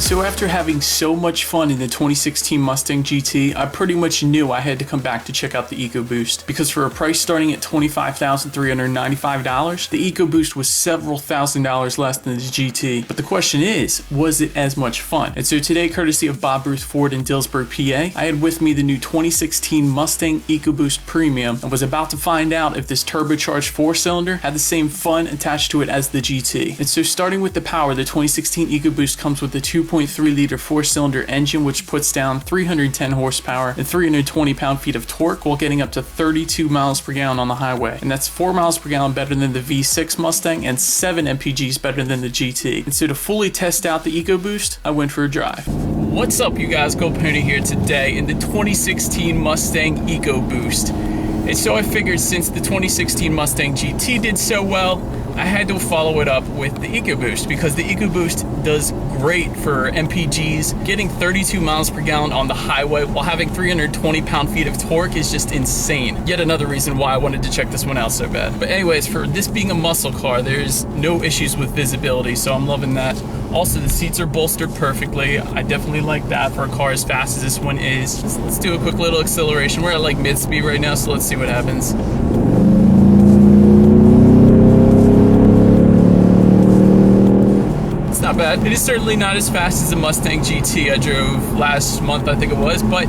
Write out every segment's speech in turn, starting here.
So after having so much fun in the 2016 Mustang GT, I pretty much knew I had to come back to check out the EcoBoost, because for a price starting at $25,395, the EcoBoost was several $1,000s less than the GT. But the question is, was it as much fun? And so today, courtesy of Bob Ruth Ford in Dillsburg, PA, I had with me the new 2016 Mustang EcoBoost Premium and was about to find out if this turbocharged 4-cylinder had the same fun attached to it as the GT. And so starting with the power, the 2016 EcoBoost comes with a 2.3 liter 4-cylinder engine which puts down 310 horsepower and 320 pound-feet of torque while getting up to 32 miles per gallon on the highway. And that's 4 miles per gallon better than the V6 Mustang and 7 mpgs better than the GT. And so to fully test out the EcoBoost, I went for a drive. What's up, you guys? GoPony here today in the 2016 Mustang EcoBoost. And so I figured since the 2016 Mustang GT did so well, I had to follow it up with the EcoBoost, because the EcoBoost does great for MPGs. Getting 32 miles per gallon on the highway while having 320 pound-feet of torque is just insane. Yet another reason why I wanted to check this one out so bad. But anyways, for this being a muscle car, there's no issues with visibility, so I'm loving that. Also, the seats are bolstered perfectly. I definitely like that for a car as fast as this one is. Let's do a quick little acceleration. We're at like mid-speed right now, so let's see what happens. Not bad. It is certainly not as fast as the Mustang GT I drove last month, I think it was, but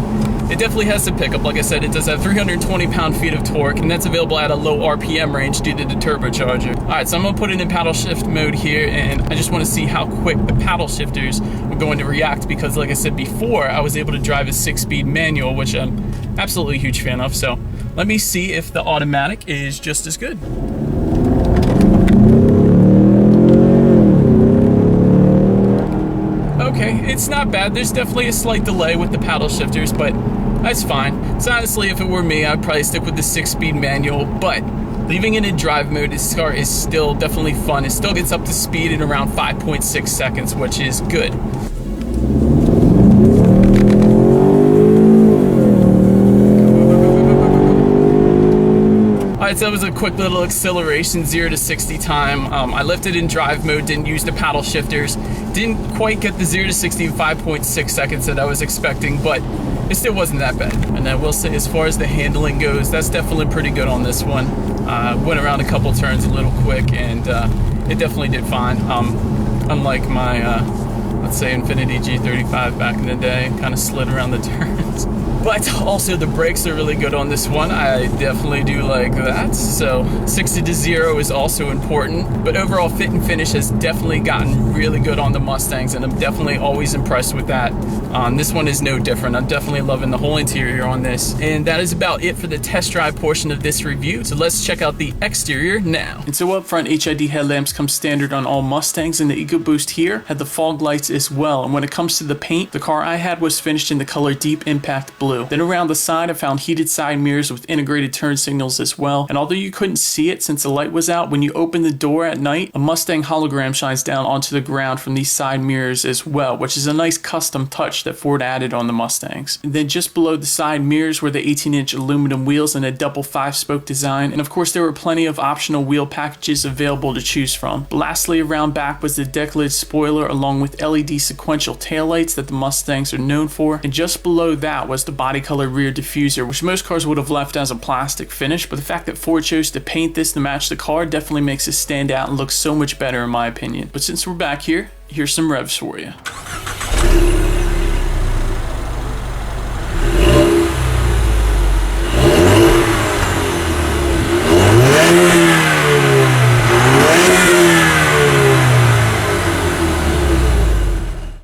it definitely has some pickup. Like I said, it does have 320 pound-feet of torque, and that's available at a low RPM range due to the turbocharger. Alright, so I'm going to put it in paddle shift mode here, and I just want to see how quick the paddle shifters are going to react, because like I said before, I was able to drive a 6-speed manual, which I'm absolutely a huge fan of. So let me see if the automatic is just as good. Okay, it's not bad. There's definitely a slight delay with the paddle shifters, but that's fine. So honestly, if it were me, I'd probably stick with the 6-speed manual, but leaving it in drive mode, this car is still definitely fun. It still gets up to speed in around 5.6 seconds, which is good. Alright, so that was a quick little acceleration, 0 to 60 time. I left it in drive mode, didn't use the paddle shifters. Didn't quite get the 0 to 60 in 5.6 seconds that I was expecting, but it still wasn't that bad. And I will say, as far as the handling goes, that's definitely pretty good on this one. Went around a couple turns a little quick, and it definitely did fine. Unlike my, let's say, Infiniti G35 back in the day, kind of slid around the turns. But also the brakes are really good on this one. I definitely do like that. So 60 to 0 is also important. But overall fit and finish has definitely gotten really good on the Mustangs, and I'm definitely always impressed with that. This one is no different. I'm definitely loving the whole interior on this. And that is about it for the test drive portion of this review. So let's check out the exterior now. And so up front, HID headlamps come standard on all Mustangs, and the EcoBoost Here had the fog lights as well. And when it comes to the paint, the car I had was finished in the color Deep Impact Blue. Then around the side, I found heated side mirrors with integrated turn signals as well. And although you couldn't see it since the light was out, when you open the door at night, a Mustang hologram shines down onto the ground from these side mirrors as well, which is a nice custom touch that Ford added on the Mustangs. And then just below the side mirrors were the 18-inch aluminum wheels and a double 5-spoke design. And of course, there were plenty of optional wheel packages available to choose from. But lastly, around back was the deck lid spoiler along with LED sequential taillights that the Mustangs are known for. And just below that was the body color rear diffuser, which most cars would have left as a plastic finish, but the fact that Ford chose to paint this to match the car definitely makes it stand out and look so much better in my opinion. But since we're back here, here's some revs for you.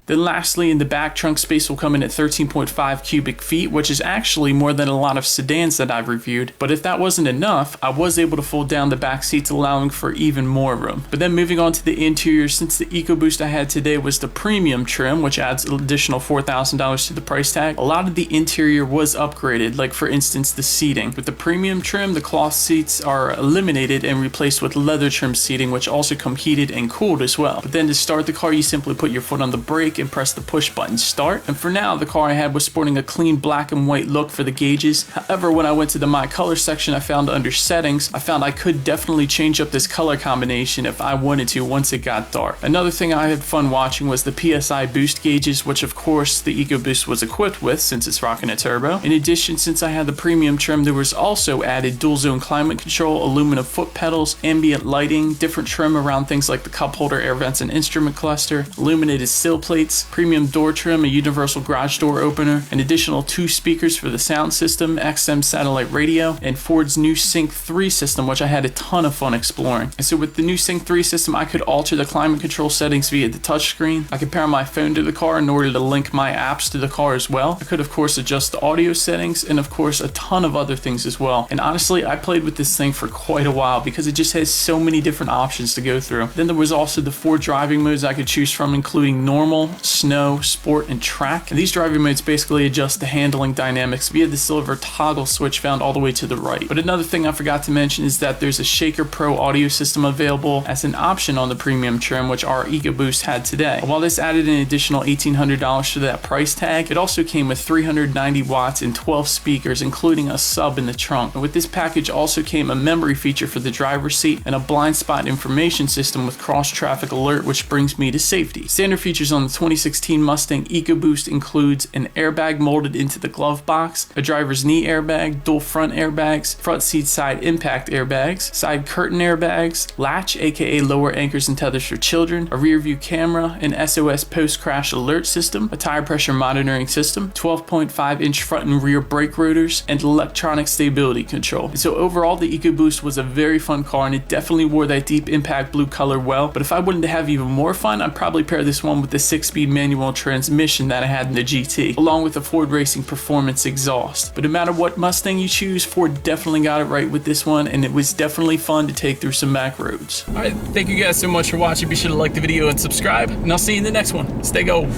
Then lastly, in the back, trunk space will come in at 13.5 cubic feet, which is actually more than a lot of sedans that I've reviewed. But if that wasn't enough, I was able to fold down the back seats, allowing for even more room. But then moving on to the interior, since the EcoBoost I had today was the premium trim, which adds an additional $4,000 to the price tag, a lot of the interior was upgraded, like for instance the seating. With the premium trim, the cloth seats are eliminated and replaced with leather trim seating, which also come heated and cooled as well. But then to start the car, you simply put your foot on the brake brake and press the push button start. And for now, the car I had was sporting a clean black and white look for the gauges. However, when I went to the My Color section, I found under settings, I found I could definitely change up this color combination if I wanted to once it got dark. Another thing I had fun watching was the PSI boost gauges, which of course the EcoBoost was equipped with since it's rocking a turbo. In addition, since I had the premium trim, there was also added dual zone climate control, aluminum foot pedals, ambient lighting, different trim around things like the cup holder, air vents, and instrument cluster, illuminated sill plates, premium door trim, a universal garage door opener, an additional 2 speakers for the sound system, XM satellite radio, and Ford's new Sync 3 system, which I had a ton of fun exploring. And so with the new Sync 3 system, I could alter the climate control settings via the touchscreen. I could pair my phone to the car in order to link my apps to the car as well. I could of course adjust the audio settings and of course a ton of other things as well. And honestly, I played with this thing for quite a while because it just has so many different options to go through. Then there was also the 4 driving modes I could choose from, including normal, snow, sport, and track. And these driving modes basically adjust the handling dynamics via the silver toggle switch found all the way to the right. But another thing I forgot to mention is that there's a Shaker Pro audio system available as an option on the premium trim, which our EcoBoost had today. While this added an additional $1,800 to that price tag, it also came with 390 watts and 12 speakers, including a sub in the trunk. And with this package also came a memory feature for the driver's seat and a blind spot information system with cross traffic alert, which brings me to safety. Standard features on the 2016 Mustang EcoBoost includes an airbag molded into the glove box, a driver's knee airbag, dual front airbags, front seat side impact airbags, side curtain airbags, latch aka lower anchors and tethers for children, a rear view camera, an SOS post crash alert system, a tire pressure monitoring system, 12.5-inch front and rear brake rotors, and electronic stability control. And so overall, the EcoBoost was a very fun car and it definitely wore that deep impact blue color well. But if I wanted to have even more fun, I'd probably pair this one with the 6-speed manual transmission that I had in the GT, along with the Ford Racing Performance exhaust. But no matter what Mustang you choose, Ford definitely got it right with this one, and it was definitely fun to take through some back roads. Alright, thank you guys so much for watching. Be sure to like the video and subscribe, and I'll see you in the next one. Stay gold.